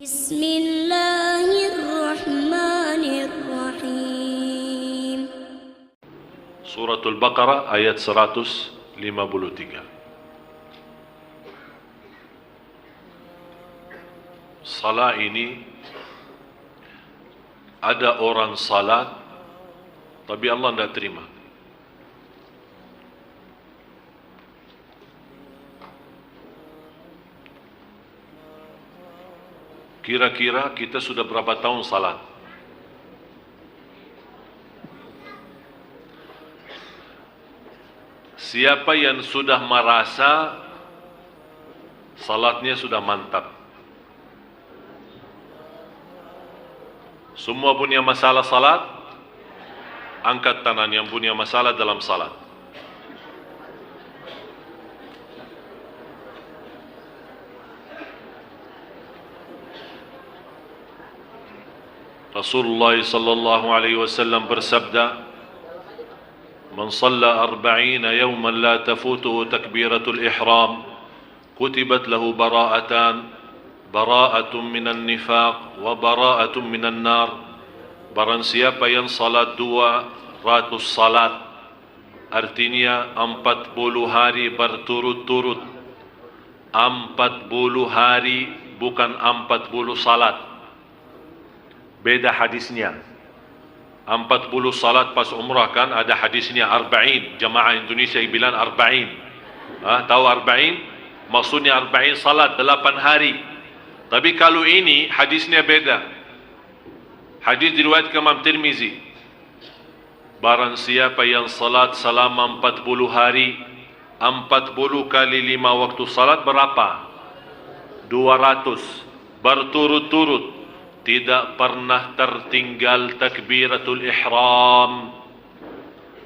Bismillahirrahmanirrahim. Suratul Baqarah ayat 153. Salat ini ada orang salat tapi Allah tidak terima. Kira-kira kita sudah berapa tahun salat? Siapa yang sudah merasa salatnya sudah mantap? Semua punya masalah salat? Angkat tangan yang punya masalah dalam salat. Rasulullah sallallahu alaihi wasallam bersabda, "Man shalla 40 yawman la tafutuhu takbiratul ihram, kutibat lahu bara'atan, bara'atun minan nifaq wa bara'atun minan nar." Barang siapa yang salat 200 salat, artinya 40 hari berturut-turut. 40 hari bukan 40 salat. Beda hadisnya. 40 salat pas umrah kan ada hadisnya 40. Jamaah Indonesia bilang 40. Tahu 40? Maksudnya 40 salat 8 hari. Tapi kalau ini hadisnya beda. Hadis diriwayatkan Imam Tirmizi. Barang siapa yang salat selama 40 hari, 40 kali 5 waktu salat berapa? 200 berturut-turut. Tidak pernah tertinggal takbiratul ihram.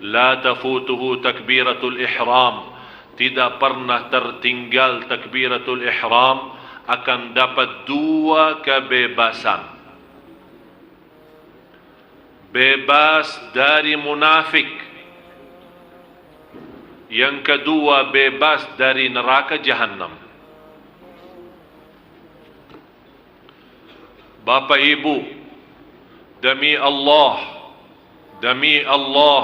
La tafutuhu takbiratul ihram. Tidak pernah tertinggal takbiratul ihram. Akan dapat 2 kebebasan. Bebas dari munafik. Yang kedua, bebas dari neraka Jahannam. Bapak Ibu, demi Allah, demi Allah,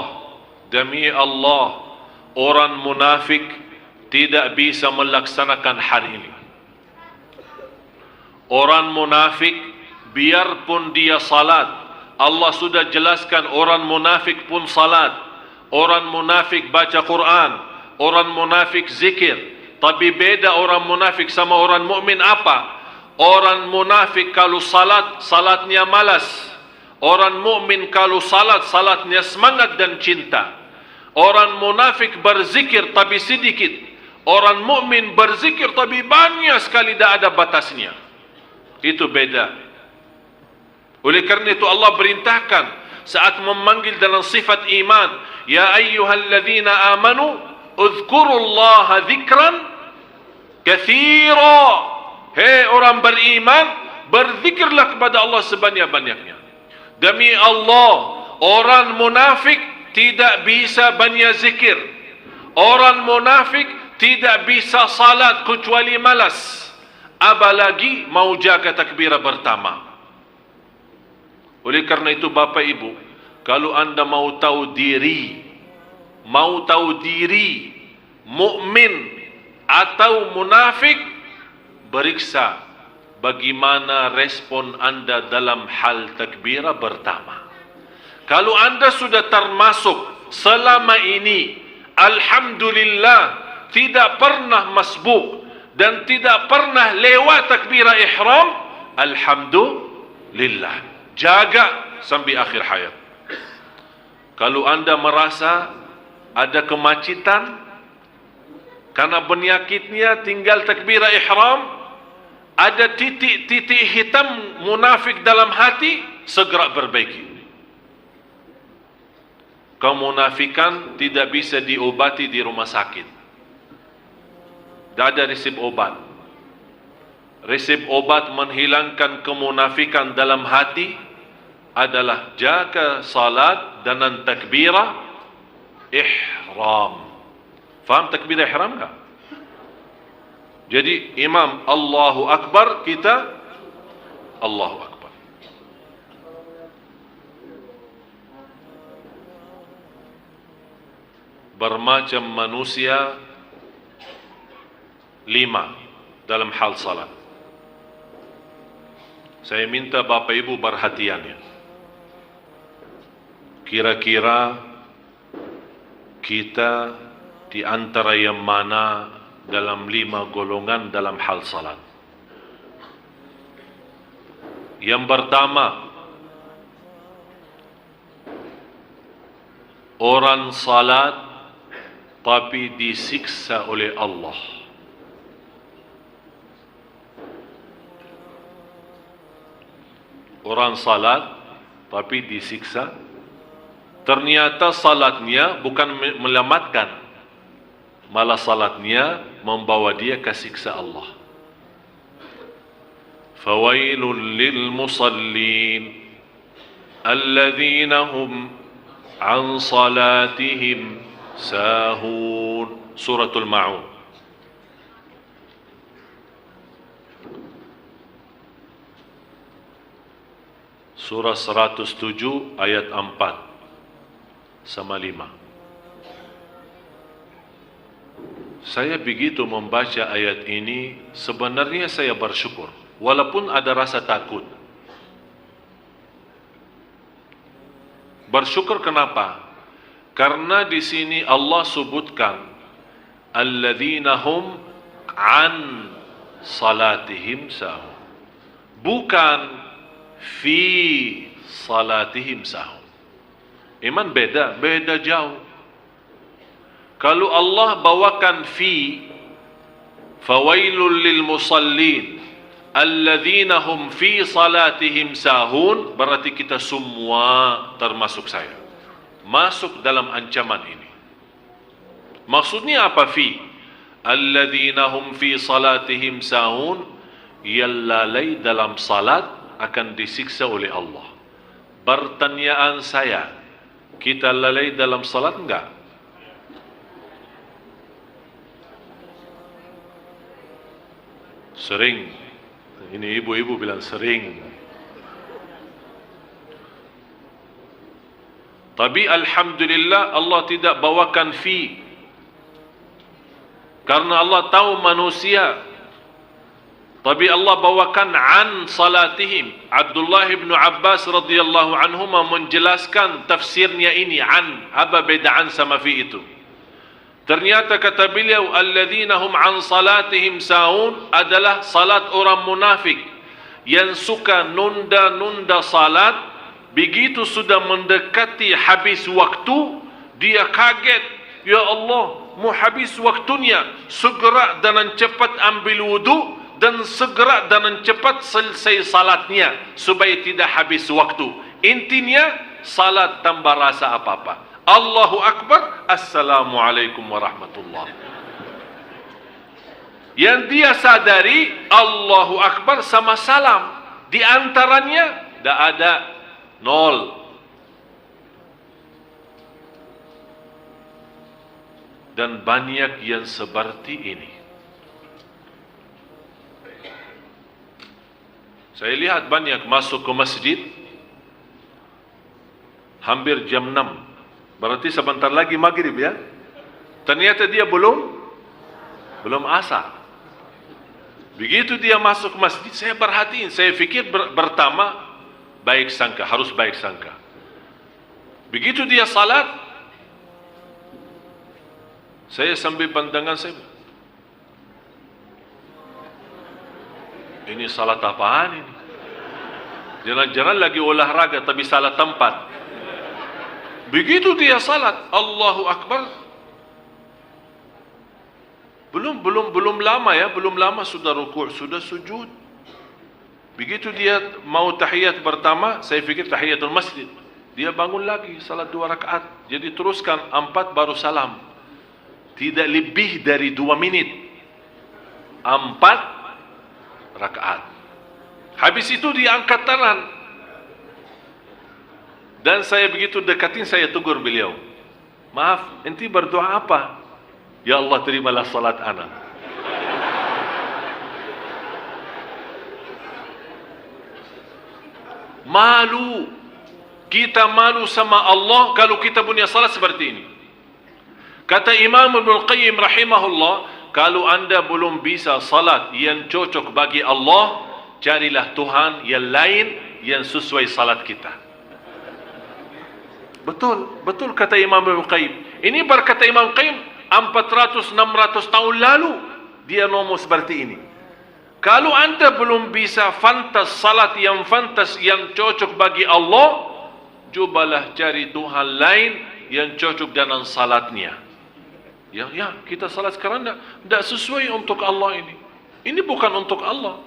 demi Allah, orang munafik tidak bisa melaksanakan hal ini. Orang munafik biarpun dia salat, Allah sudah jelaskan orang munafik pun salat. Orang munafik baca Quran, orang munafik zikir. Tapi beda orang munafik sama orang mukmin apa? Orang munafik kalau salat, salatnya malas. Orang mukmin kalau salat, salatnya semangat dan cinta. Orang munafik berzikir tapi sedikit. Orang mukmin berzikir tapi banyak sekali, tidak ada batasnya. Itu beda. Oleh kerana itu Allah perintahkan saat memanggil dalam sifat iman, ya ayyuhalladzina amanu uzkurullaha dzikran katsira. Hei orang beriman, berzikirlah kepada Allah sebanyak-banyaknya. Demi Allah, orang munafik tidak bisa banyak zikir. Orang munafik tidak bisa salat kecuali malas. Apalagi mau jaga takbirah pertama. Oleh karena itu Bapak Ibu, kalau anda mau tahu diri mukmin atau munafik, periksa bagaimana respon anda dalam hal takbirah pertama. Kalau anda sudah termasuk selama ini, alhamdulillah, tidak pernah masbuk dan tidak pernah lewat takbirah ihram, alhamdulillah, jaga sampai akhir hayat. Kalau anda merasa ada kemacetan karena penyakitnya tinggal takbirah ihram, ada titik-titik hitam munafik dalam hati, segera perbaiki. Kemunafikan tidak bisa diobati di rumah sakit. Tidak ada resep obat. Resep obat menghilangkan kemunafikan dalam hati adalah jaga salat dengan takbirah ihram. Faham takbirah ihram enggak? Jadi imam Allahu Akbar, kita Allahu Akbar. Bermacam manusia 5 dalam hal salat. Saya minta Bapak Ibu perhatian ya. Kira-kira kita di antara yang mana dalam 5 golongan dalam hal salat? Yang pertama, orang salat tapi disiksa oleh Allah. Orang salat tapi disiksa. Ternyata salatnya bukan menyelamatkan, malah salatnya membawa dia ke siksa Allah. Fawailul lil musallin alladzina hum an salatihim sahun. Suratul Ma'un. Surah 107 ayat 4 sama 5. Saya begitu membaca ayat ini, sebenarnya saya bersyukur, walaupun ada rasa takut. Bersyukur kenapa? Karena di sini Allah sebutkan alladzina hum an salatihim sahun, bukan fi salatihim sahun. Iman beda jauh. Kalau Allah bawakan fi, fawailul lil musallin alladzina hum fi salatihim sahun, berarti kita semua termasuk saya masuk dalam ancaman ini. Maksudnya apa fi? Alladzina hum fi salatihim sahun, yang lalai dalam salat akan disiksa oleh Allah. Pertanyaan saya, kita lalai dalam salat enggak? Sering. Ini ibu-ibu bilang sering. Tapi alhamdulillah Allah tidak bawakan fi. Karena Allah tahu manusia. Tapi Allah bawakan an salatihim. Abdullah bin Abbas radhiyallahu anhuma menjelaskan tafsirnya ini an. Apa beda an sama fi itu? Ternyata kata beliau, alladzina hum an salatihim sahun adalah salat orang munafik yang suka nunda-nunda salat. Begitu sudah mendekati habis waktu, dia kaget, ya Allah, mau habis waktunya, segera dan cepat ambil wudu dan segera dan cepat selesai salatnya supaya tidak habis waktu. Intinya salat tanpa rasa apa-apa. Allahu Akbar, Assalamualaikum warahmatullahi. Yang dia sadari Allahu Akbar sama salam, di antaranya tidak ada, nol. Dan banyak yang seperti ini. Saya lihat banyak masuk ke masjid hampir jam 6. Berarti sebentar lagi maghrib ya. Ternyata dia belum asar. Begitu dia masuk masjid, saya perhatiin, saya fikir pertama baik sangka, harus baik sangka. Begitu dia salat, saya sambil pandangan saya, ini salat apaan ini? Jangan-jangan lagi olahraga tapi salah tempat. Begitu dia salat, Allahu Akbar, belum lama ya, belum lama sudah rukuk, sudah sujud. Begitu dia mau tahiyat pertama, saya fikir tahiyatul masjid. Dia bangun lagi, salat 2 rakaat. Jadi teruskan 4 baru salam. Tidak lebih dari 2 menit. 4 rakaat. Habis itu dia angkat tangan. Dan saya begitu dekatin, saya tegur beliau. Maaf, enti berdoa apa? Ya Allah, terimalah salat ana. Malu. Kita malu sama Allah kalau kita punya salat seperti ini. Kata Imam Ibn Qayyim rahimahullah, kalau anda belum bisa salat yang cocok bagi Allah, carilah Tuhan yang lain yang sesuai salat kita. Betul kata Imam Ibn Qayyim. Ini berkata Imam Qayyim 400-600 tahun lalu dia ngomong seperti ini. Kalau anda belum bisa fantas salat yang fantas yang cocok bagi Allah, cobalah cari Tuhan lain yang cocok dengan salatnya. Ya, kita salat sekarang tidak sesuai untuk Allah ini. Ini bukan untuk Allah.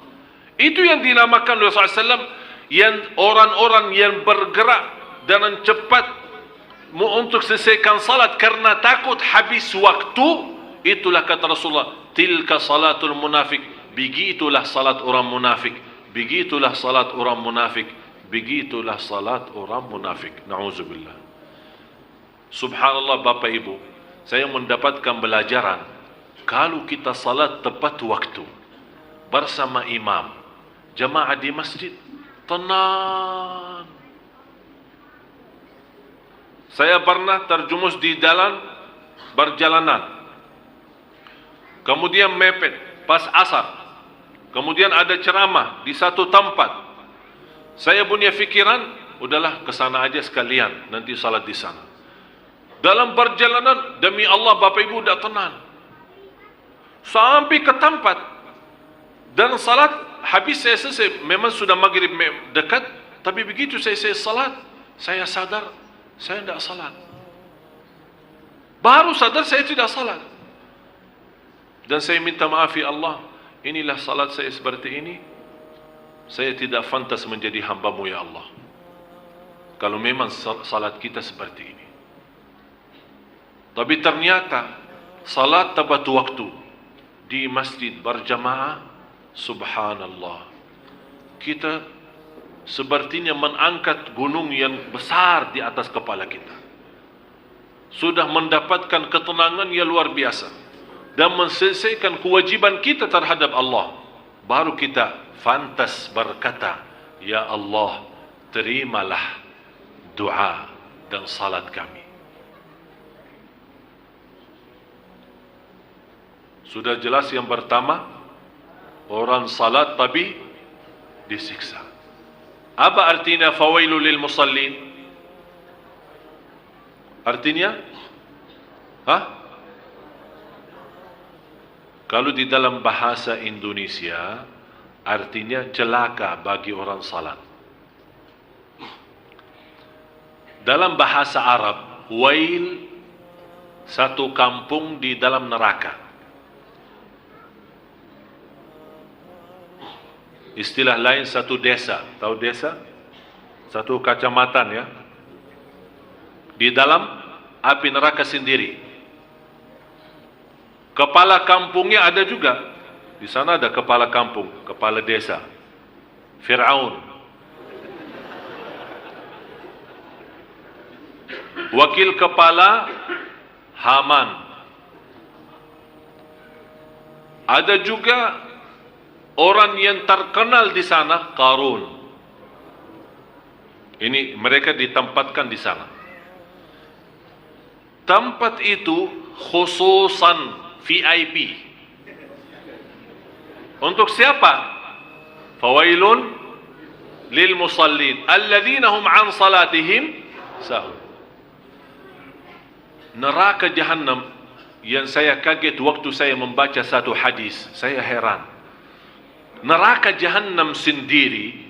Itu yang dinamakan Rasulullah SAW, yang orang-orang yang bergerak dengan cepat untuk selesaikan salat karena takut habis waktu. Itulah kata Rasulullah, tilka salatul munafik. Begitulah salat orang munafik. Begitulah salat orang munafik. Begitulah salat orang munafik. Na'udzubillah. Subhanallah Bapak Ibu, saya mendapatkan pelajaran, kalau kita salat tepat waktu bersama imam, jamaah di masjid, tenang. Saya pernah terjumus di jalan berjalanan, kemudian mepet pas asar, kemudian ada ceramah di satu tempat. Saya punya fikiran, udahlah kesana aja sekalian, nanti salat di sana. Dalam perjalanan, demi Allah Bapak Ibu tidak tenang. Sampai ke tempat dan salat habis, saya selesai. Memang sudah maghrib dekat, tapi begitu saya salat, saya sadar saya tidak salat. Baru sadar saya tidak salat. Dan saya minta maaf ya Allah, inilah salat saya seperti ini. Saya tidak pantas menjadi hamba-Mu ya Allah. Kalau memang salat kita seperti ini. Tapi ternyata salat tepat waktu di masjid berjamaah, subhanallah, kita sepertinya mengangkat gunung yang besar di atas kepala kita. Sudah mendapatkan ketenangan yang luar biasa dan menyelesaikan kewajiban kita terhadap Allah. Baru kita fantas berkata, ya Allah, terimalah doa dan salat kami. Sudah jelas yang pertama, orang salat tapi disiksa. Apa artinya fawailul lil musallin? Artinya? Kalau di dalam bahasa Indonesia, artinya celaka bagi orang salat. Dalam bahasa Arab, wail satu kampung di dalam neraka. Istilah lain satu desa. Tahu desa? Satu kecamatan ya. Di dalam api neraka sendiri. Kepala kampungnya ada juga. Di sana ada kepala kampung, kepala desa. Fir'aun. Wakil kepala Haman. Ada juga orang yang terkenal di sana, Qarun. Ini mereka ditempatkan di sana. Tempat itu khususan VIP. Untuk siapa? Fawailun lil musallin alladzina hum an salatihim sahun. Neraka Jahannam yang saya kaget waktu saya membaca satu hadis, saya heran. Neraka Jahannam sendiri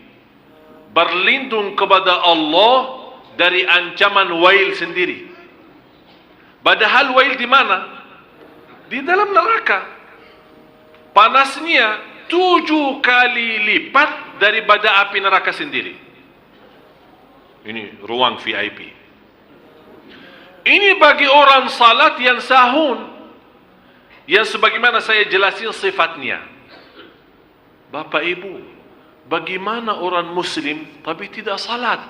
berlindung kepada Allah dari ancaman wail sendiri. Padahal wail di mana? Di dalam neraka. Panasnya 7 kali lipat daripada api neraka sendiri. Ini ruang VIP. Ini bagi orang salat yang sahun, yang sebagaimana saya jelasin sifatnya. Bapak Ibu, bagaimana orang Muslim tapi tidak salat?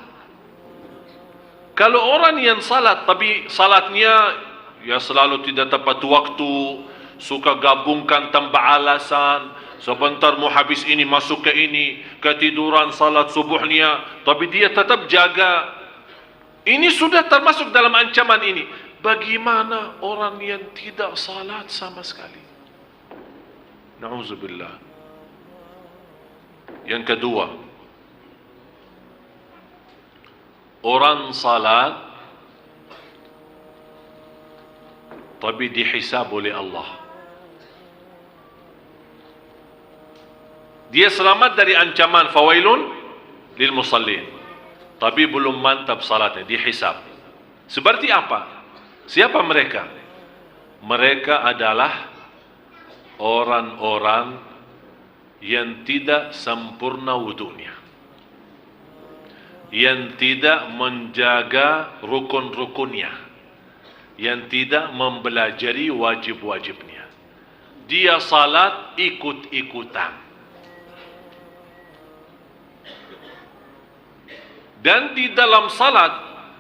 Kalau orang yang salat tapi salatnya ya selalu tidak tepat waktu, suka gabungkan tanpa alasan. Sebentar mau habis ini masuk ke ini, ketiduran salat subuhnya, tapi dia tetap jaga. Ini sudah termasuk dalam ancaman ini. Bagaimana orang yang tidak salat sama sekali? Na'udzubillah. Yang kedua, orang salat tapi dihisab oleh Allah. Dia selamat dari ancaman fawailun lil musallin, tapi belum mantap salatnya, dihisab. Seperti apa? Siapa mereka? Mereka adalah orang-orang yang tidak sempurna wudunya, yang tidak menjaga rukun-rukunnya, yang tidak mempelajari wajib-wajibnya. Dia salat ikut-ikutan. Dan di dalam salat,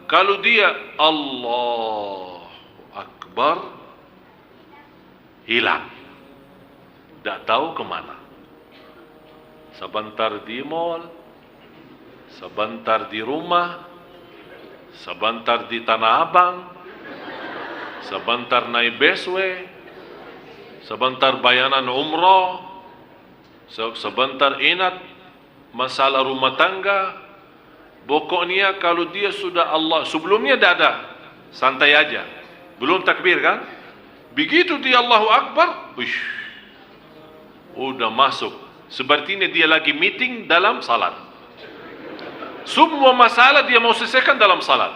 kalau dia Allahu Akbar, hilang, tidak tahu kemana. Sebentar di mall, sebentar di rumah, sebentar di Tanah Abang, sebentar naik busway, sebentar bayanan umroh, sebentar ingat masalah rumah tangga. Pokoknya kalau dia sudah Allah, sebelumnya dah ada, santai aja, belum takbir kan? Begitu dia Allahu Akbar, udah masuk. Sepertinya dia lagi meeting dalam salat. Semua masalah dia mau selesaikan dalam salat.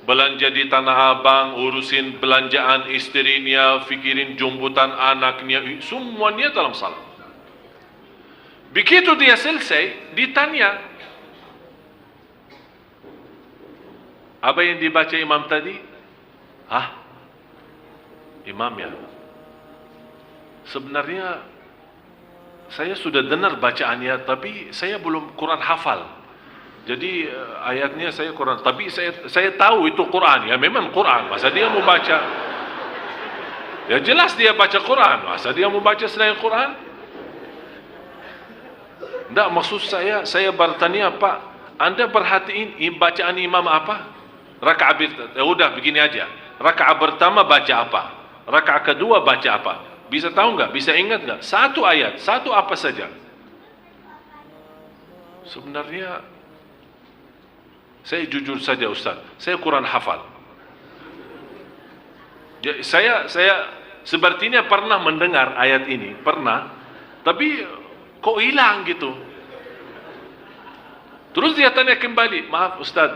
Belanja di Tanah Abang, urusin belanjaan istrinya, fikirin jemputan anaknya, semuanya dalam salat. Begitu dia selesai, ditanya, apa yang dibaca imam tadi? Imam ya? Sebenarnya saya sudah dengar bacaannya, tapi saya belum Quran hafal. Jadi ayatnya saya Quran, tapi saya tahu itu Quran. Ya memang Quran, masa dia mau baca? Ya jelas dia baca Quran, masa dia mau baca selain Quran? Tidak, maksud saya bertanya, Pak, Anda perhatiin bacaan imam apa? Rakaat udah begini aja. Rakaat pertama baca apa? Rakaat kedua baca apa? Bisa tahu nggak? Bisa ingat nggak? Satu ayat, satu apa saja. Sebenarnya saya jujur saja Ustaz, saya Quran hafal. Saya sepertinya pernah mendengar ayat ini, pernah, tapi kok hilang gitu. Terus dia tanya kembali, maaf Ustaz,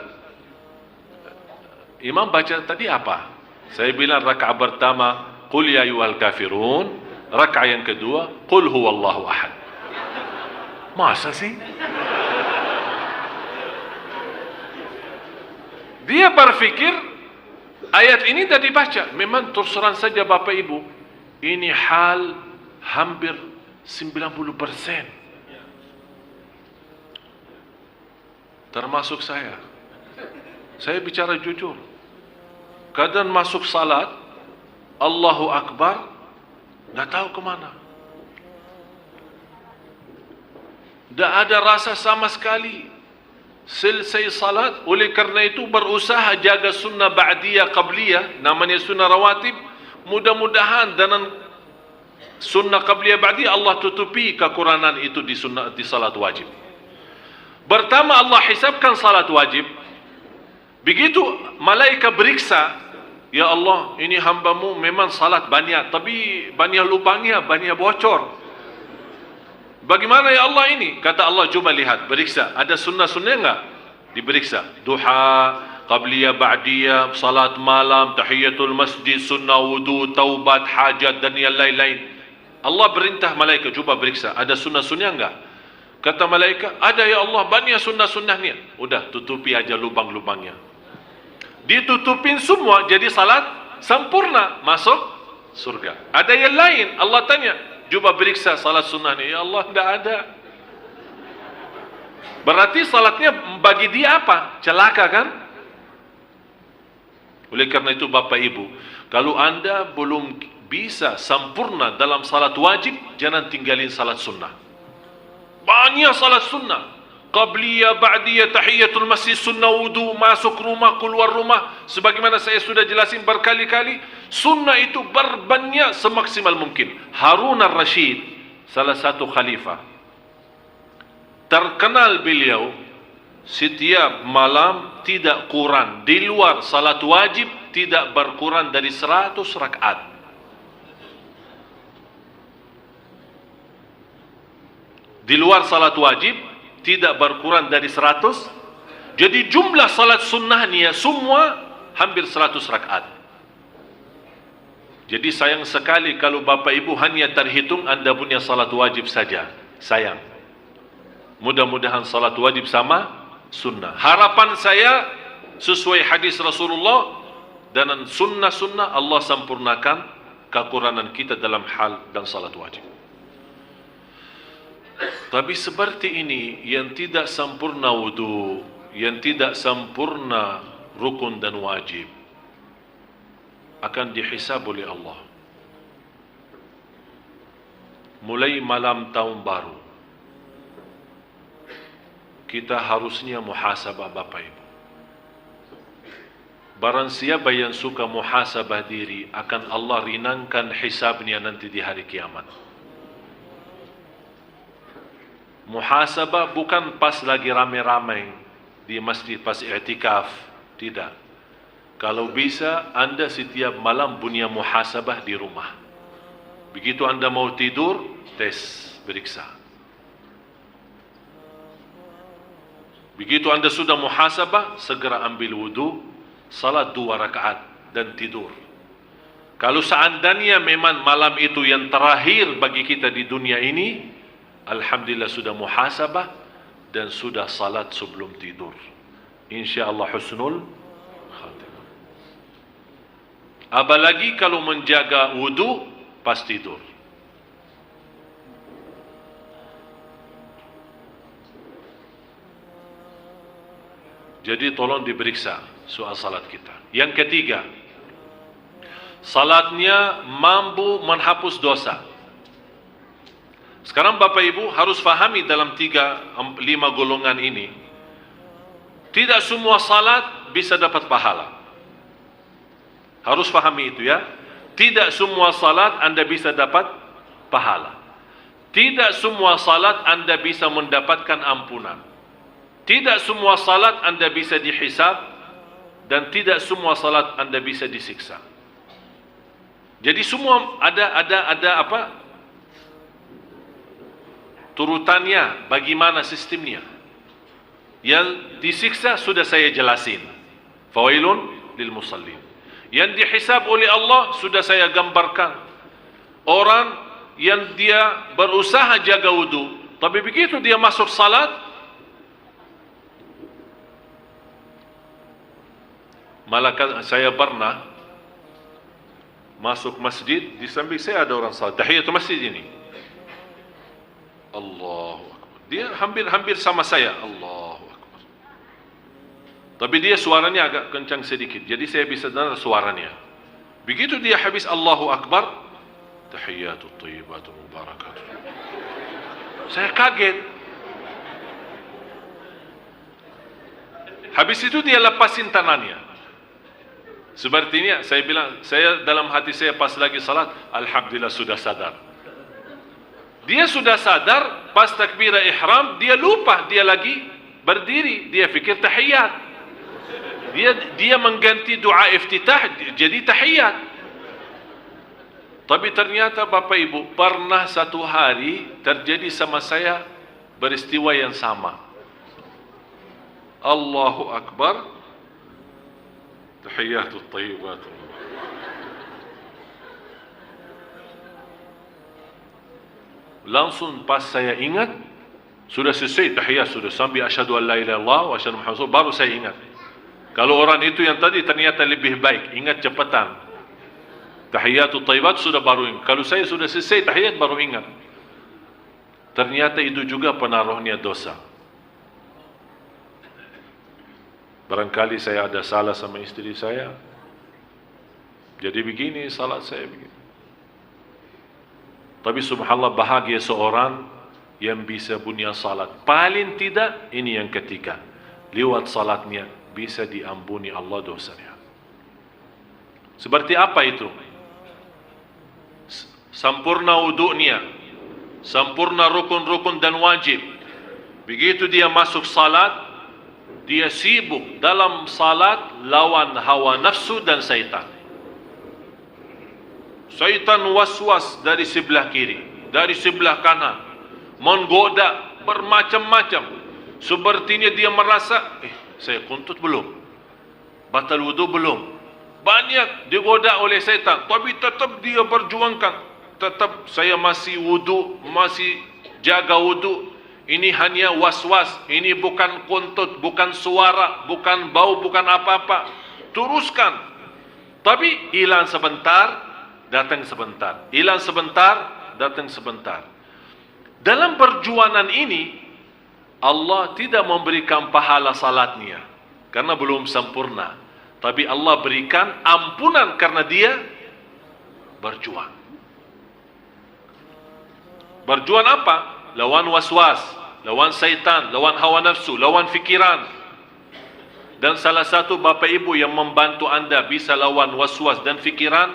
imam baca tadi apa? Saya bilang rakaat pertama qul ya ayyuhal kafirun, rakaat yang kedua qul huwallahu ahad. Masa sih? Dia berfikir ayat ini dah dibaca. Memang terus terang saja Bapak Ibu, ini hal hampir 90%. Termasuk saya. Saya bicara jujur. Kadang masuk salat, Allahu Akbar, tidak tahu kemana. Tidak ada rasa sama sekali. Selesai salat, oleh karena itu berusaha jaga sunnah ba'diyah qabliyah, namanya sunnah rawatib. Mudah-mudahan dengan sunnah qabliyah ba'diyah Allah tutupi kekurangan itu di salat wajib. Pertama Allah hisabkan salat wajib. Begitu malaikat beriksa, ya Allah, ini hambamu memang salat banyak, tapi banyak lubangnya, banyak bocor. Bagaimana ya Allah ini? Kata Allah, coba lihat, beriksa. Ada sunnah-sunnah enggak? Diberiksa. Duha, qabliyah, ba'diyah, salat malam, tahiyatul masjid, sunnah wudu, taubat, hajat, dan yang lain-lain. Allah perintah malaikat, coba beriksa. Ada sunnah-sunnah enggak? Kata malaikat, ada ya Allah, banyak sunnah-sunnahnya. Udah, tutupi aja lubang-lubangnya. Ditutupin semua, jadi salat sempurna, masuk surga. Ada yang lain, Allah tanya, coba periksa salat sunnahnya. Ya Allah, tidak ada. Berarti salatnya bagi dia apa? Celaka kan? Oleh karena itu Bapak Ibu, kalau Anda belum bisa sempurna dalam salat wajib, jangan tinggalin salat sunnah. Banyak salat sunnah, qabliyah, ba'diyah, tahiyatul masjid, sunnah wudu, masuk rumah, keluar rumah. Sebagaimana saya sudah jelasin berkali-kali, sunnah itu berbanyak semaksimal mungkin. Harun al-Rashid, salah satu khalifah, terkenal beliau setiap malam tidak kurang, di luar salat wajib tidak berkurang dari 100 rakaat. Di luar salat wajib tidak berkurang dari 100. Jadi jumlah salat sunnahnya semua hampir 100 rakaat. Jadi sayang sekali kalau Bapak Ibu hanya terhitung Anda punya salat wajib saja. Sayang. Mudah-mudahan salat wajib sama sunnah. Harapan saya sesuai hadis Rasulullah dan sunnah-sunnah Allah sempurnakan kekurangan kita dalam hal dan salat wajib. Tapi seperti ini yang tidak sempurna wudu, yang tidak sempurna rukun dan wajib akan dihisab oleh Allah. Mulai malam tahun baru kita harusnya muhasabah Bapak Ibu. Barang siapa yang suka muhasabah diri, akan Allah ringankan hisabnya nanti di hari kiamat. Muhasabah bukan pas lagi ramai-ramai di masjid pas i'tikaf, tidak. Kalau bisa Anda setiap malam punya muhasabah di rumah. Begitu Anda mau tidur, tes, periksa. Begitu Anda sudah muhasabah, segera ambil wudu, salat 2 rakaat dan tidur. Kalau seandainya memang malam itu yang terakhir bagi kita di dunia ini, alhamdulillah sudah muhasabah dan sudah salat sebelum tidur. InsyaAllah husnul khatimah. Apalagi kalau menjaga wudu pas tidur. Jadi tolong diperiksa soal salat kita. Yang ketiga, salatnya mampu menghapus dosa. Sekarang Bapak Ibu harus fahami dalam 5 golongan ini, tidak semua salat bisa dapat pahala. Harus fahami itu ya. Tidak semua salat Anda bisa dapat pahala. Tidak semua salat Anda bisa mendapatkan ampunan. Tidak semua salat Anda bisa dihisab, dan tidak semua salat Anda bisa disiksa. Jadi semua ada apa? Turutannya, bagaimana sistemnya. Yang disiksa sudah saya jelasin. Fawailun lil musallin. Yang dihisab oleh Allah sudah saya gambarkan. Orang yang dia berusaha jaga wudu, tapi begitu dia masuk salat, malah saya pernah masuk masjid, di samping saya ada orang salat tahiyatul masjid ini. Allahu Akbar. Dia hampir sama saya. Allahu Akbar. Tapi dia suaranya agak kencang sedikit, jadi saya bisa dengar suaranya. Begitu dia habis Allahu Akbar, tahiyatut thayyibatun mubarakatuh, saya kaget. Habis itu dia lepasin tangannya. Sepertinya saya bilang, saya dalam hati saya pas lagi salat, alhamdulillah sudah sadar. Dia sudah sadar, pas takbirah ihram, dia lupa, dia lagi berdiri, dia fikir tahiyat. Dia mengganti doa iftitah jadi tahiyat. Tapi ternyata Bapak Ibu, pernah satu hari terjadi sama saya peristiwa yang sama. Allahu Akbar, tahiyatut thayyibatun. Langsung pas saya ingat, sudah selesai tahiyat, sudah sambil asyhadu an la ilaha illallah wa asyhadu Muhammad rasulullah, baru saya ingat. Kalau orang itu yang tadi ternyata lebih baik, ingat cepatan. Tahiyatut thayyibat sudah baru ingat. Kalau saya sudah selesai tahiyat baru ingat. Ternyata itu juga penaruhnya dosa. Barangkali saya ada salah sama istri saya. Jadi begini salat saya begini. Tapi subhanallah, bahagia seorang yang bisa bunyi salat. Paling tidak ini yang ketiga, lewat salatnya bisa diampuni Allah dosanya. Seperti apa itu? Sempurna wudu'nya, sempurna rukun-rukun dan wajib. Begitu dia masuk salat, dia sibuk dalam salat lawan hawa nafsu dan syaitan. Syaitan waswas dari sebelah kiri, dari sebelah kanan, menggoda bermacam-macam. Sepertinya dia merasa, saya kuntut belum? Batal wudu belum? Banyak digoda oleh syaitan, tapi tetap dia perjuangkan. Tetap saya masih wudu, masih jaga wudu. Ini hanya was-was, ini bukan kuntut, bukan suara, bukan bau, bukan apa-apa. Teruskan. Tapi hilang sebentar, datang sebentar. Hilang sebentar, datang sebentar. Dalam perjuangan ini, Allah tidak memberikan pahala salatnya karena belum sempurna. Tapi Allah berikan ampunan karena dia berjuang. Berjuang apa? Lawan waswas, lawan syaitan, lawan hawa nafsu, lawan fikiran. Dan salah satu Bapak Ibu yang membantu anda bisa lawan waswas dan fikiran,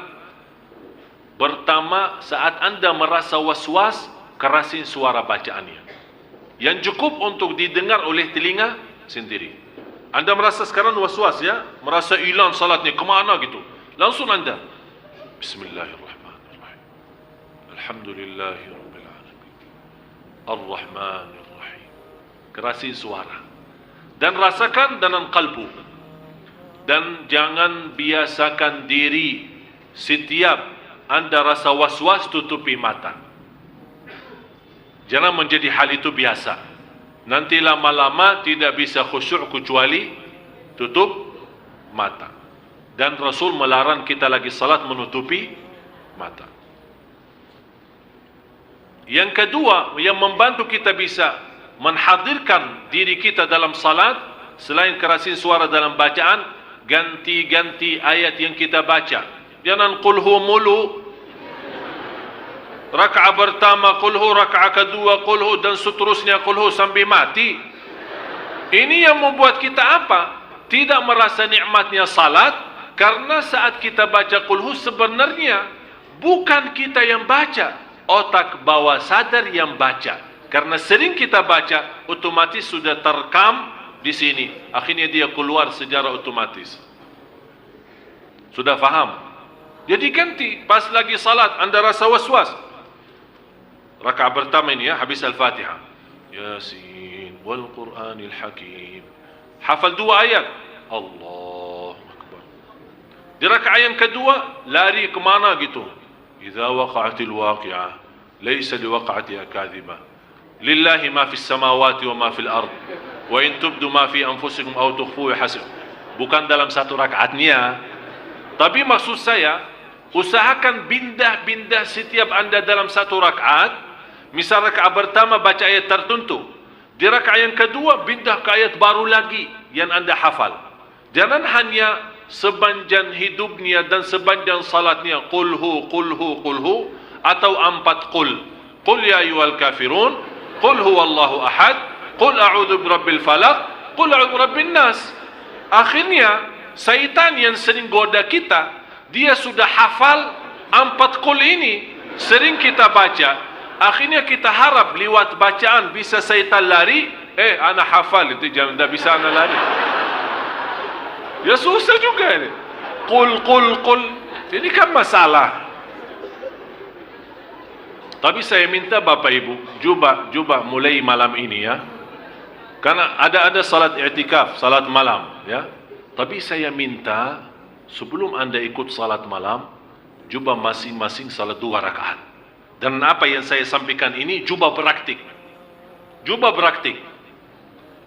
pertama, saat anda merasa was-was, kerasin suara bacaannya yang cukup untuk didengar oleh telinga sendiri. Anda merasa sekarang was-was ya, merasa hilang salatnya, kemana gitu, langsung anda Bismillahirrahmanirrahim, Alhamdulillahirabbil alamin, Ar-Rahmanirrahim. Kerasin suara dan rasakan dengan kalbu. Dan jangan biasakan diri setiap anda rasa was-was tutupi mata. Jangan menjadi hal itu biasa. Nanti lama-lama tidak bisa khusyuk kecuali tutup mata. Dan Rasul melarang kita lagi salat menutupi mata. Yang kedua, yang membantu kita bisa menghadirkan diri kita dalam salat, selain kerasin suara dalam bacaan, ganti-ganti ayat yang kita baca. Jangan qulhu mulu, raka'ah pertama qulhu, raka'ah kedua qulhu, dan seterusnya qulhu sampai mati. Ini yang membuat kita apa? Tidak merasa nikmatnya salat, karena saat kita baca qulhu sebenarnya bukan kita yang baca, otak bawah sadar yang baca. Karena sering kita baca, otomatis sudah terekam di sini. Akhirnya dia keluar secara otomatis. Sudah faham? Jadi ganti, pas lagi salat anda rasa was-was, rakaat pertama ini ya, habis Al-Fatihah, Yasin wal Qur'anil Hakim, hafal 2 ayat, Allahu Akbar. Di rakaat yang kedua lari kemana gitu, Idza waqa'atil waqi'ah laysa liwaqa'atiha kadhibah, lillahi ma fis samawati wa ma fil ard, wa in tubdu ma fi anfusikum aw tukhfuhu yahasib. Bukan dalam satu rakaatnya, tapi maksud saya, usahakan pindah-pindah setiap anda dalam satu rakaat. Misal rakaat pertama baca ayat tertentu, di rakaat yang kedua pindah ke ayat baru lagi yang anda hafal. Jangan hanya sepanjang hidupnya dan sepanjang salatnya qulhu qulhu qulhu, atau 4 qul ya ayyuhal kafirun, qul huwallahu ahad, qul a'udzu birabbil falaq, qul a'udzu birabbin nas. Akhirnya syaitan yang sering goda kita, dia sudah hafal 4 qul ini, sering kita baca. Akhirnya kita harap lewat bacaan bisa syaitan lari. Ana hafal itu, jangan, tidak bisa ana lari. Ya susah juga ini. Qul. Ini kan masalah. Tapi saya minta Bapak Ibu, cuba mulai malam ini ya. Karena ada salat i'tikaf, salat malam ya. Tapi saya minta, sebelum anda ikut salat malam, cuba masing-masing salat 2 rakaat. Dan apa yang saya sampaikan ini, cuba praktik.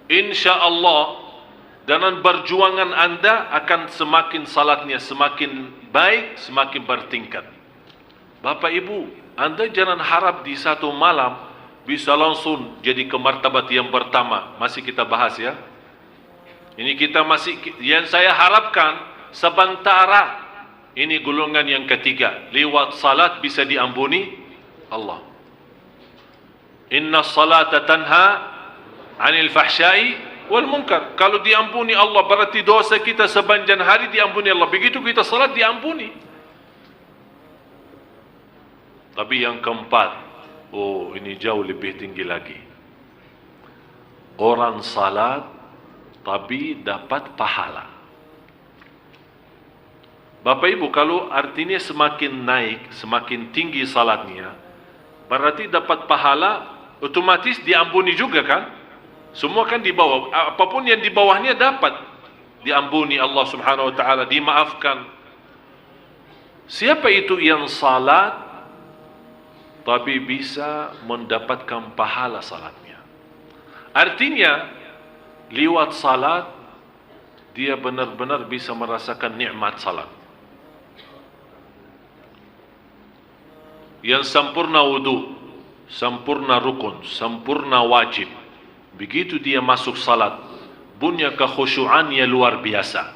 Insya Allah, dengan perjuangan anda akan semakin salatnya semakin baik, semakin bertingkat. Bapak Ibu, anda jangan harap di satu malam bisa langsung jadi ke martabat yang pertama. Masih kita bahas ya. Ini kita masih, yang saya harapkan sementara ini golongan yang ketiga, lewat salat bisa diampuni Allah. Inna salata tanha anil fahsyai wal munkar. Kalau diampuni Allah, berarti dosa kita sepanjang hari diampuni Allah. Begitu kita salat, diampuni. Tapi yang keempat, oh ini jauh lebih tinggi lagi. Orang salat tapi dapat pahala. Bapak Ibu, kalau artinya semakin naik, semakin tinggi salatnya, berarti dapat pahala, otomatis diampuni juga kan? Semua kan di bawah, apapun yang di bawahnya dapat diampuni Allah Subhanahu wa taala, dimaafkan. Siapa itu yang salat tapi bisa mendapatkan pahala salatnya? Artinya lewat salat dia benar-benar bisa merasakan nikmat salat. Yang sempurna wudu, sempurna rukun, sempurna wajib. Begitu dia masuk salat, punya kekhusyuannya luar biasa.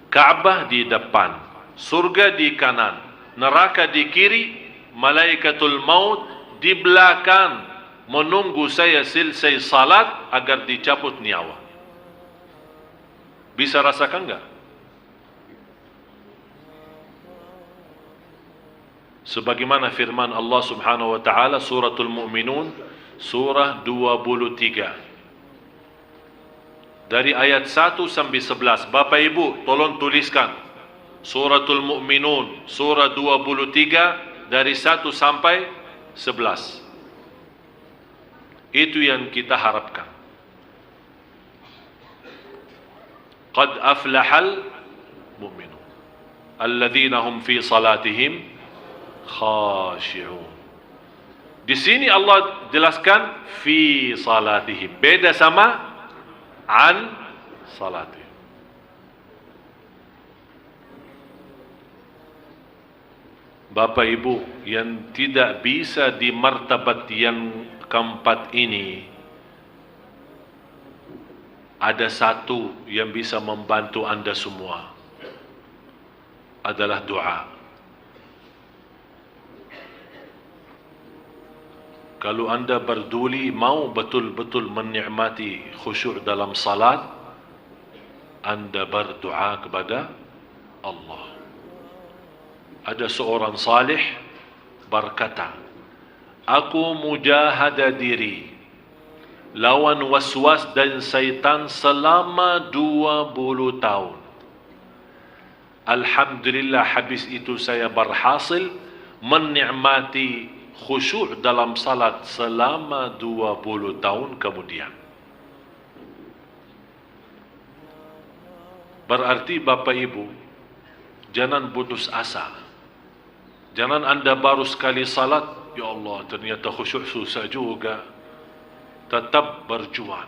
Ka'bah di depan, surga di kanan, neraka di kiri, malaikatul maut di belakang, menunggu saya selesai salat agar dicabut nyawa. Bisa rasakan enggak? Sebagaimana firman Allah Subhanahu wa taala suratul Mu'minun surah 23 dari ayat 1 sampai 11. Bapak Ibu tolong tuliskan suratul Mu'minun surah 23 dari 1 sampai 11. Itu yang kita harapkan. Qad aflahal mu'minun alladzina hum fi salatihim khashi'un. Di sini Allah jelaskan fi salatihim, beda sama an salatihim. Bapak Ibu, yang tidak bisa di martabat yang keempat ini, ada satu yang bisa membantu Anda semua, adalah doa. Kalau Anda berduli, mau betul-betul menikmati khusyuk dalam salat, Anda berdoa kepada Allah. Ada seorang salih berkata, aku mujahada diri lawan waswas dan syaitan selama 20 tahun. Alhamdulillah, habis itu saya berhasil menikmati khusyuk dalam salat selama 20 tahun kemudian. Berarti Bapak Ibu, jangan putus asa. Jangan Anda baru sekali salat, ya Allah ternyata khusyuk susah juga. Tetap berjuang.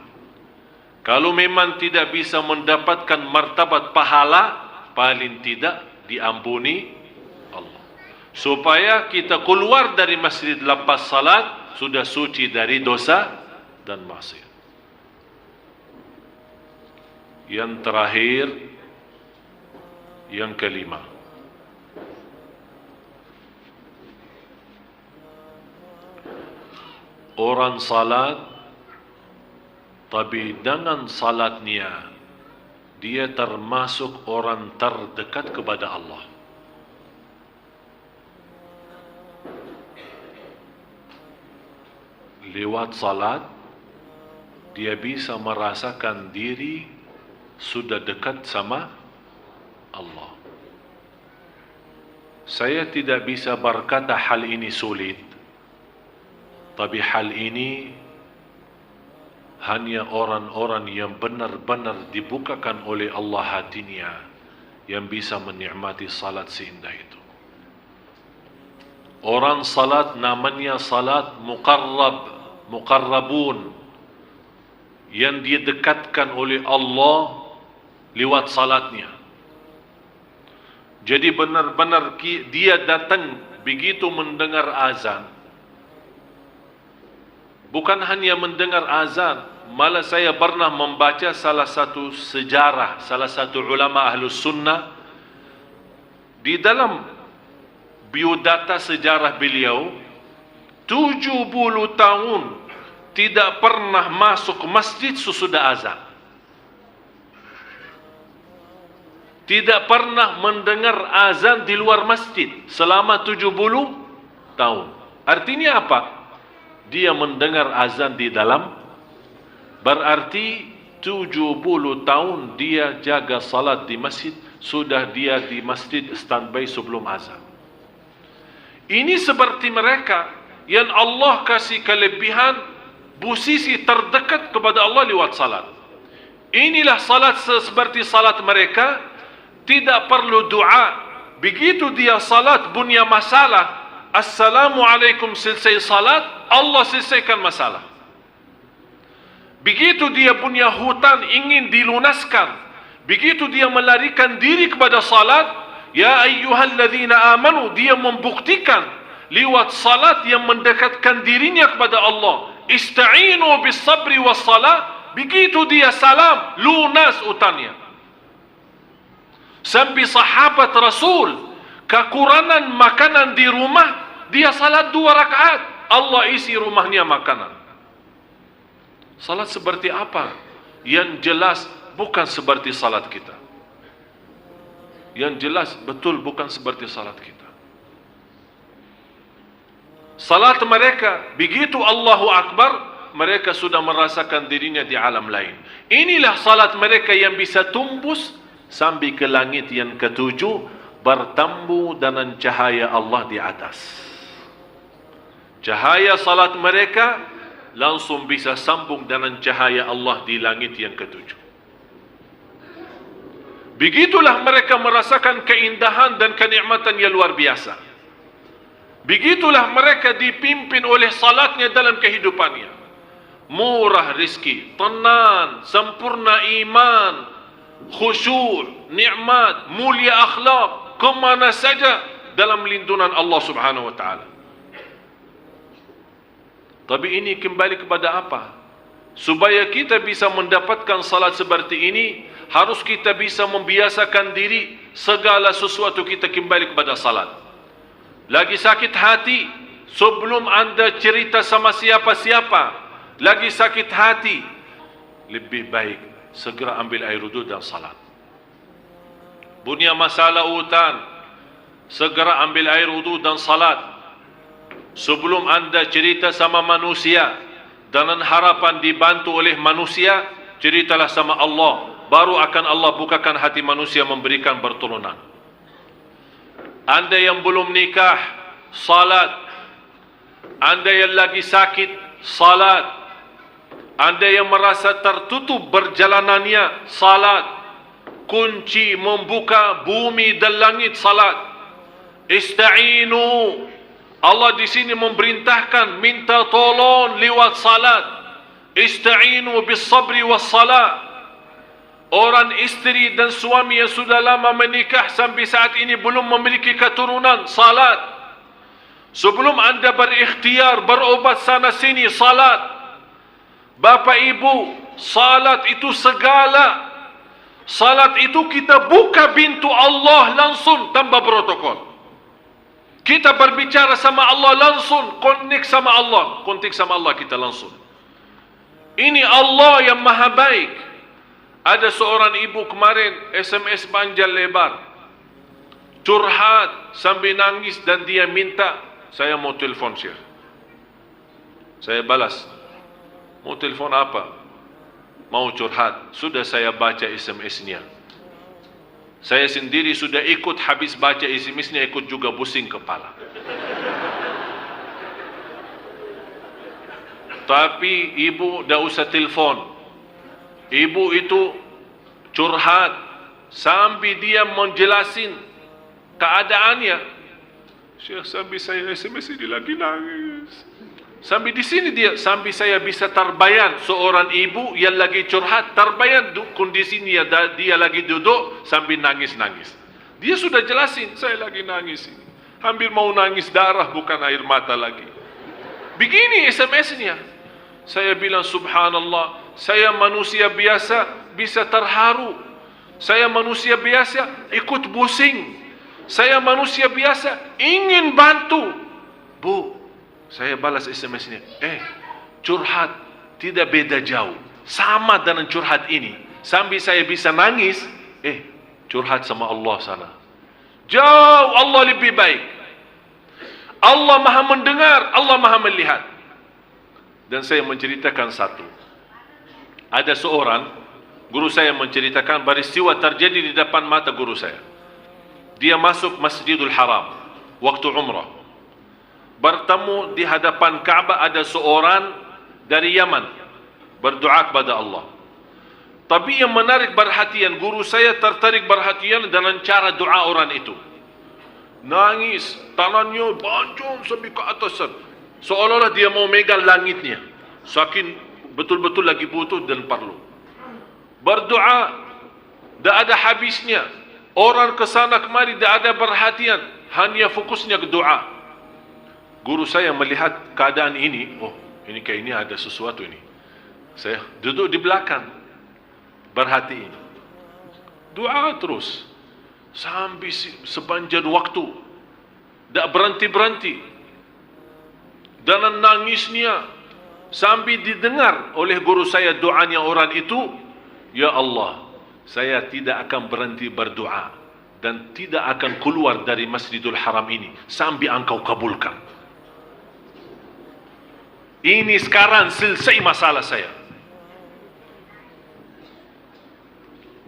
Kalau memang tidak bisa mendapatkan martabat pahala, paling tidak diampuni Allah. Supaya kita keluar dari masjid lepas salat sudah suci dari dosa dan maksiat. Yang terakhir, yang kelima, orang salat tapi dengan salatnya dia termasuk orang terdekat kepada Allah. Lewat salat dia bisa merasakan diri sudah dekat sama Allah. Saya tidak bisa berkata hal ini sulit, tapi hal ini hanya orang-orang yang benar-benar dibukakan oleh Allah hatinya yang bisa menikmati salat seindah itu. Orang salat namanya salat muqarrabun, yang didekatkan oleh Allah lewat salatnya. Jadi benar-benar dia datang begitu mendengar azan. Bukan hanya mendengar azan, malah saya pernah membaca salah satu sejarah, salah satu ulama ahlus sunnah. Di dalam biodata sejarah beliau, 70 tahun tidak pernah masuk masjid sesudah azan. Tidak pernah mendengar azan di luar masjid selama 70 tahun. Artinya apa? Dia mendengar azan di dalam, berarti 70 tahun dia jaga salat di masjid. Sudah dia di masjid standby sebelum azan. Ini seperti mereka yang Allah kasih kelebihan posisi terdekat kepada Allah lewat salat. Inilah salat seperti salat mereka, tidak perlu doa. Begitu dia salat punya masalah, Assalamualaikum, selesai salat, Allah selesaikan masalah. Begitu dia punya hutang ingin dilunaskan, begitu dia melarikan diri kepada salat, ya ayyuhalladzina amanu, dia membuktikan lewat salat yang mendekatkan dirinya kepada Allah. Ista'inu bis sabri was salat. Begitu dia salam, lunas utangnya. Sampai sahabat Rasul kekurangan makanan di rumah, dia salat 2 rakaat, Allah isi rumahnya makanan. Salat seperti apa? Yang jelas bukan seperti salat kita. Yang jelas betul bukan seperti salat kita. Salat mereka, begitu Allahu Akbar, mereka sudah merasakan dirinya di alam lain. Inilah salat mereka yang bisa tembus sampai ke langit yang ketujuh, bertemu dengan cahaya Allah di atas. Cahaya salat mereka langsung bisa sambung dengan cahaya Allah di langit yang ketujuh. Begitulah mereka merasakan keindahan dan kenikmatan yang luar biasa. Begitulah mereka dipimpin oleh salatnya dalam kehidupannya. Murah rizki, tenang, sempurna iman, khusyuk, nikmat, mulia akhlak, kemana saja dalam lindungan Allah subhanahu wa ta'ala. Tapi ini kembali kepada apa? Supaya kita bisa mendapatkan salat seperti ini, harus kita bisa membiasakan diri segala sesuatu kita kembali kepada salat. Lagi sakit hati, sebelum anda cerita sama siapa-siapa, lagi sakit hati, lebih baik segera ambil air wudu dan salat. Punya masalah utang, segera ambil air wudu dan salat. Sebelum anda cerita sama manusia dengan harapan dibantu oleh manusia, ceritalah sama Allah, baru akan Allah bukakan hati manusia memberikan pertolongan. Anda yang belum nikah, salat. Anda yang lagi sakit, salat. Anda yang merasa tertutup perjalanannya, salat. Kunci membuka bumi dan langit, salat. Ista'inu. Allah di sini memerintahkan minta tolong lewat salat. Ista'inu bis sabri was salat. Orang istri dan suami yang sudah lama menikah sampai saat ini belum memiliki keturunan, salat. Sebelum anda berikhtiar berobat sana sini, salat. Bapak ibu, salat itu segala. Salat itu kita buka pintu Allah langsung tanpa protokol. Kita berbicara sama Allah langsung, kontak sama Allah kita langsung. Ini Allah yang maha baik. Ada seorang ibu kemarin SMS panjang lebar, curhat sambil nangis, dan dia minta, saya mau telefon Syekh. Saya balas, mau telefon apa? Mau curhat. Sudah saya baca SMS-nya. Saya sendiri sudah ikut, habis baca SMS-nya ikut juga pusing kepala. Tapi ibu dah usah telefon. Ibu itu curhat sampai dia menjelasin keadaannya. Syekh, sampai saya SMS ini lagi nangis. Sampai di sini dia, sampai saya bisa terbayang seorang ibu yang lagi curhat, terbayang kondisinya, dia lagi duduk sambil nangis-nangis. Dia sudah jelasin, saya lagi nangis ini. Hampir mau nangis darah, bukan air mata lagi. Begini SMS-nya. Saya bilang subhanallah, saya manusia biasa bisa terharu. Saya manusia biasa ikut pusing. Saya manusia biasa ingin bantu. Bu, Saya balas SMS-nya. Curhat tidak beda jauh. Sama dengan curhat ini. Sambil saya bisa nangis, curhat sama Allah sana. Jauh Allah lebih baik. Allah maha mendengar, Allah maha melihat. Dan saya menceritakan satu. Ada seorang, guru saya menceritakan peristiwa terjadi di depan mata guru saya. Dia masuk Masjidul Haram waktu umrah. Bertemu di hadapan Ka'bah ada seorang dari Yaman berdoa kepada Allah. Tapi yang menarik perhatian, guru saya tertarik perhatian dengan cara doa orang itu. Nangis, tangannya banjung sampai ke atas. Seolah-olah dia mau megang langitnya. Saking betul-betul lagi butuh dan perlu. Berdoa, tak ada habisnya. Orang kesana kemari tak ada perhatian. Hanya fokusnya ke doa. Guru saya melihat keadaan ini, ini kayak ini ada sesuatu ini. Saya duduk di belakang, perhatiin. Doa terus. Sampai sepanjang waktu. Tak berhenti-berhenti. Dan nangisnya. Sampai didengar oleh guru saya doanya orang itu. Ya Allah, saya tidak akan berhenti berdoa. Dan tidak akan keluar dari Masjidul Haram ini. Sampai engkau kabulkan. Ini sekarang selesai masalah saya.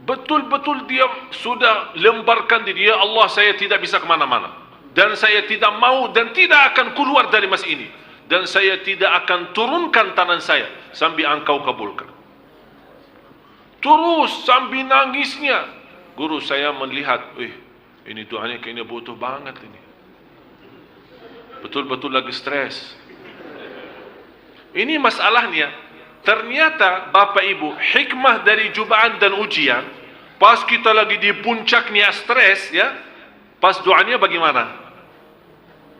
Betul-betul dia sudah lemparkan diri. Ya Allah, saya tidak bisa kemana-mana. Dan saya tidak mau dan tidak akan keluar dari masjid ini. Dan saya tidak akan turunkan tangan saya sampai engkau kabulkan. Terus sambil nangisnya. Guru saya melihat, ini doanya kayaknya butuh banget ini. Betul-betul lagi stres. Ini masalahnya. Ternyata Bapak Ibu, hikmah dari cubaan dan ujian, pas kita lagi di puncaknya stres, ya, pas doanya bagaimana?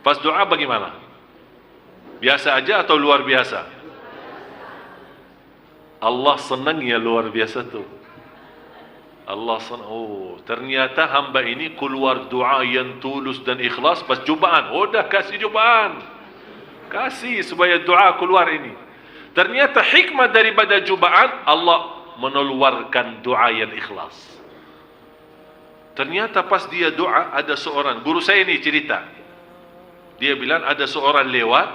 Pas doa bagaimana? Biasa aja atau luar biasa? Allah senang ya luar biasa tuh. Allah senang. Ternyata hamba ini keluar doa yang tulus dan ikhlas pas cubaan. Dah kasih cubaan. Kasih supaya doa keluar ini. Ternyata hikmah daripada cubaan, Allah mengeluarkan doa yang ikhlas. Ternyata pas dia doa, ada seorang, guru saya ini cerita. Dia bilang ada seorang lewat,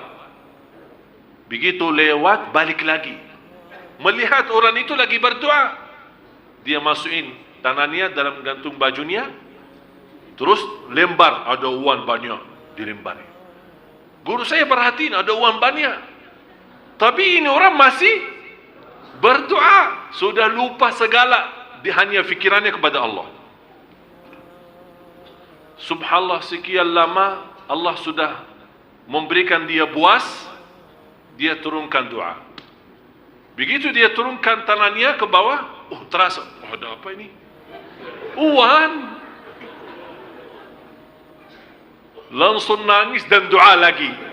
begitu lewat balik lagi. Melihat orang itu lagi berdoa. Dia masukin tangannya dalam gantung bajunya, terus lembar, ada uang banyak dilembari. Guru saya perhatiin ada uang banyak. Tapi ini orang masih berdoa. Sudah lupa segala. Dia hanya fikirannya kepada Allah. Subhanallah, sekian lama Allah sudah memberikan dia puas. Dia turunkan doa. Begitu dia turunkan tangannya ke bawah. Terasa. Ada apa ini? Uang. Langsung nangis dan doa lagi.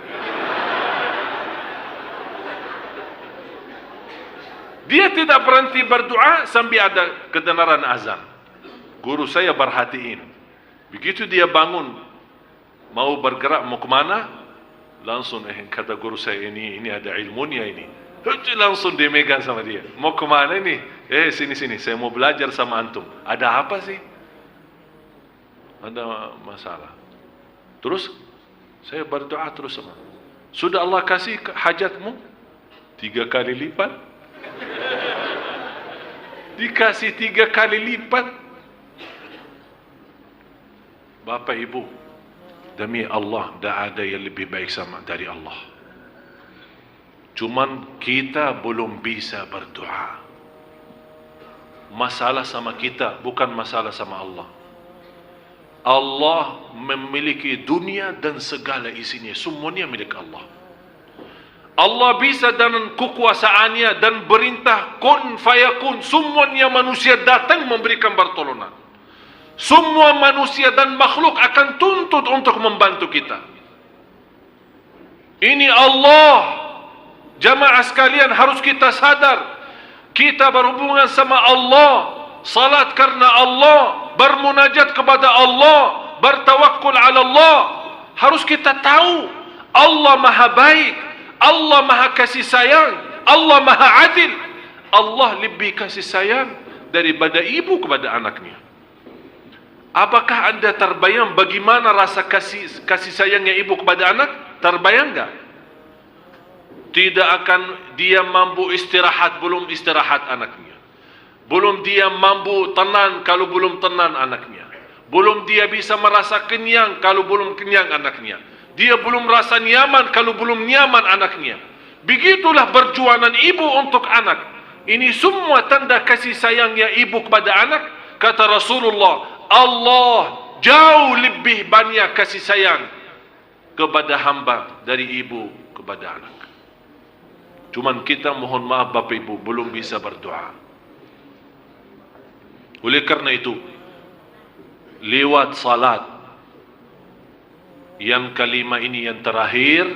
Dia tidak berhenti berdoa sampai ada kedengaran azan. Guru saya perhatiin. Begitu dia bangun, mau bergerak, mau kemana? Langsung kata guru saya, ini ada ilmunya ini. Langsung dimegang sama dia. Mau kemana ini? Sini, saya mau belajar sama antum. Ada apa sih? Ada masalah. Terus, saya berdoa terus sama. Sudah Allah kasih hajatmu? 3 kali lipat. Dikasih 3 kali lipat. Bapak Ibu, demi Allah, tak ada yang lebih baik sama dari Allah. Cuman kita belum bisa berdoa. Masalah sama kita, bukan masalah sama Allah. Allah memiliki dunia dan segala isinya, semuanya milik Allah. Allah bisa dengan kekuasaannya dan berintah kun fayakun. Semuanya manusia datang memberikan pertolongan. Semua manusia dan makhluk akan tuntut untuk membantu kita. Ini Allah. Jamaah sekalian, harus kita sadar. Kita berhubungan sama Allah. Salat karena Allah. Bermunajat kepada Allah. Bertawakul ala Allah. Harus kita tahu Allah maha baik, Allah maha kasih sayang, Allah maha adil. Allah lebih kasih sayang daripada ibu kepada anaknya. Apakah anda terbayang bagaimana rasa kasih sayangnya ibu kepada anak? Terbayang enggak? Tidak akan dia mampu istirahat belum istirahat anaknya. Belum dia mampu tenang kalau belum tenang anaknya. Belum dia bisa merasa kenyang kalau belum kenyang anaknya. Dia belum rasa nyaman kalau belum nyaman anaknya. Begitulah perjuangan ibu untuk anak. Ini semua tanda kasih sayangnya ibu kepada anak. Kata Rasulullah, Allah jauh lebih banyak kasih sayang kepada hamba dari ibu kepada anak. Cuman kita mohon maaf Bapak Ibu belum bisa berdoa. Oleh karena itu, lewat salat yang kelima ini yang terakhir,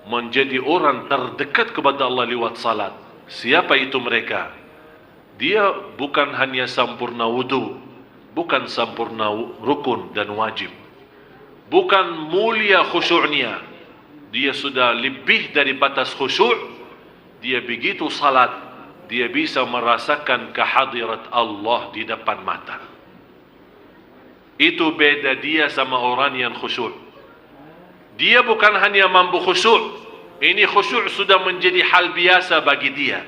menjadi orang terdekat kepada Allah lewat salat. Siapa itu mereka? Dia bukan hanya sempurna wudu, bukan sempurna rukun dan wajib, bukan mulia khusyuknya, dia sudah lebih dari batas khusyuk. Dia begitu salat, dia bisa merasakan kehadirat Allah di depan mata. Itu beda dia sama orang yang khusyuk. Dia bukan hanya mampu khusyuk, ini khusyuk sudah menjadi hal biasa bagi dia,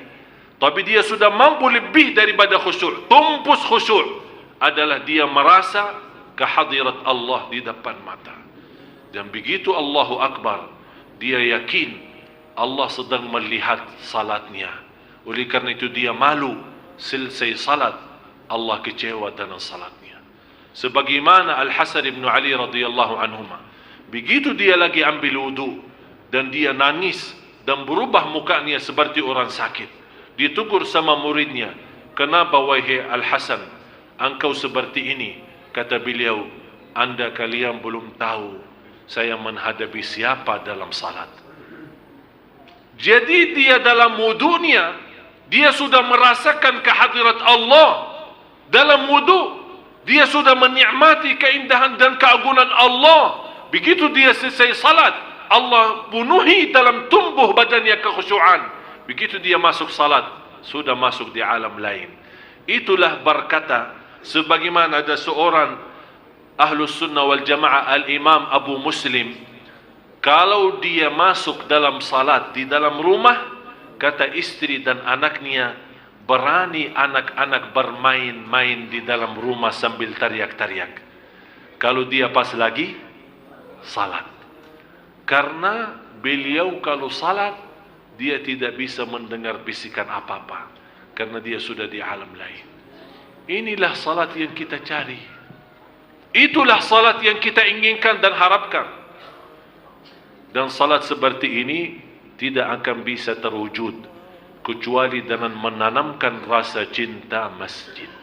tapi dia sudah mampu lebih daripada khusyuk. Tumpus khusyuk adalah dia merasa kehadirat Allah di depan mata. Dan begitu Allahu Akbar, dia yakin Allah sedang melihat salatnya. Oleh karena itu dia malu. Selesai salat, Allah kecewa dengan salatnya. Sebagaimana Al-Hasan ibn Ali radhiyallahu anhuma, begitu dia lagi ambil wudu dan dia nangis dan berubah mukanya seperti orang sakit. Ditegur sama muridnya, kenapa wahai Al-Hasan engkau seperti ini? Kata beliau, anda kalian belum tahu saya menghadapi siapa dalam salat. Jadi dia dalam wudunya, dia sudah merasakan kehadirat Allah. Dalam wudu, dia sudah menikmati keindahan dan keagungan Allah. Begitu dia selesai salat, Allah penuhi dalam tumbuh badannya kekhusyuan. Begitu dia masuk salat, sudah masuk di alam lain. Itulah berkata, sebagaimana ada seorang Ahlus Sunnah wal Jamaah, Al-Imam Abu Muslim, kalau dia masuk dalam salat di dalam rumah, kata istri dan anaknya, berani anak-anak bermain-main di dalam rumah sambil teriak-teriak kalau dia pas lagi salat. Karena beliau kalau salat, dia tidak bisa mendengar bisikan apa-apa, karena dia sudah di alam lain. Inilah salat yang kita cari. Itulah salat yang kita inginkan dan harapkan. Dan salat seperti ini tidak akan bisa terwujud kecuali dengan menanamkan rasa cinta masjid.